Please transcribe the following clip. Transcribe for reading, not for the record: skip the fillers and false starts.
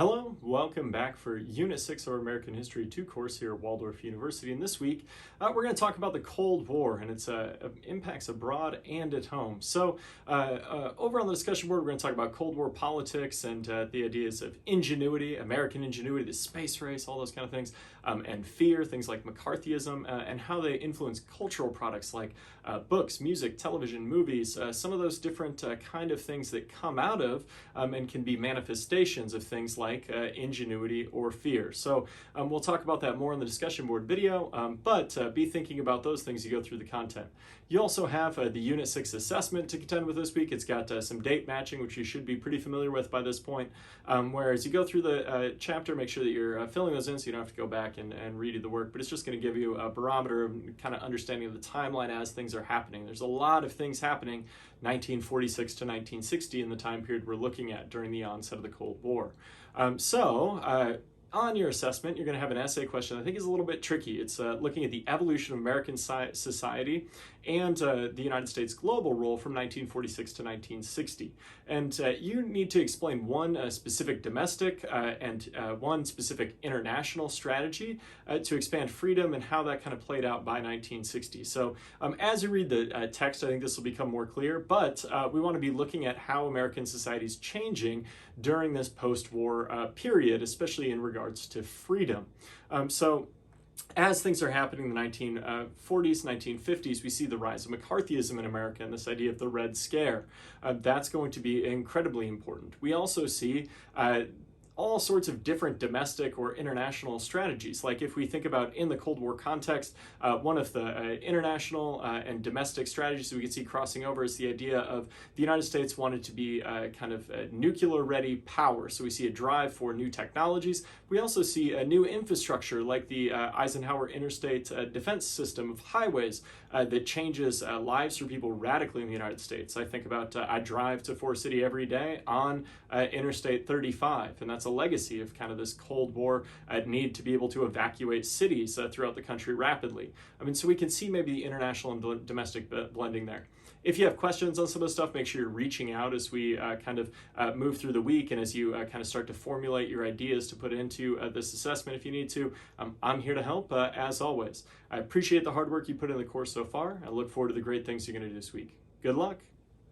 Hello, welcome back for Unit 6 of our American History 2 course here at Waldorf University. And this week, we're going to talk about the Cold War and its impacts abroad and at home. So over on the discussion board, we're going to talk about Cold War politics and the ideas of ingenuity, American ingenuity, the space race, all those kind of things, and fear, things like McCarthyism, and how they influence cultural products like books, music, television, movies, some of those different kind of things that come out of and can be manifestations of things like ingenuity or fear. So we'll talk about that more in the discussion board video, but be thinking about those things as you go through the content. You also have the Unit 6 assessment to contend with this week. It's got some date matching, which you should be pretty familiar with by this point. Whereas you go through the chapter, make sure that you're filling those in so you don't have to go back and redo the work, but it's just going to give you a barometer of kind of understanding of the timeline as things are happening. There's a lot of things happening 1946 to 1960 in the time period we're looking at during the onset of the Cold War. On your assessment, you're going to have an essay question I think is a little bit tricky. It's looking at the evolution of American society and the United States global role from 1946 to 1960. And you need to explain one specific domestic and one specific international strategy to expand freedom and how that kind of played out by 1960. So as you read the text, I think this will become more clear, but we want to be looking at how American society is changing during this post-war period, especially in regards to freedom. As things are happening in the 1940s, 1950s, we see the rise of McCarthyism in America and this idea of the Red Scare. That's going to be incredibly important. We also see all sorts of different domestic or international strategies. Like if we think about in the Cold War context, one of the international and domestic strategies that we can see crossing over is the idea of the United States wanted to be kind of a nuclear-ready power. So we see a drive for new technologies. We also see a new infrastructure like the Eisenhower interstate defense system of highways that changes lives for people radically in the United States. I think about I drive to Forest City every day on Interstate 35, and that's a legacy of kind of this Cold War need to be able to evacuate cities throughout the country rapidly. So we can see maybe the international and domestic blending there. If you have questions on some of the stuff, make sure you're reaching out as we move through the week and as you kind of start to formulate your ideas to put into this assessment if you need to. I'm here to help as always. I appreciate the hard work you put in the course so far. I look forward to the great things you're going to do this week. Good luck.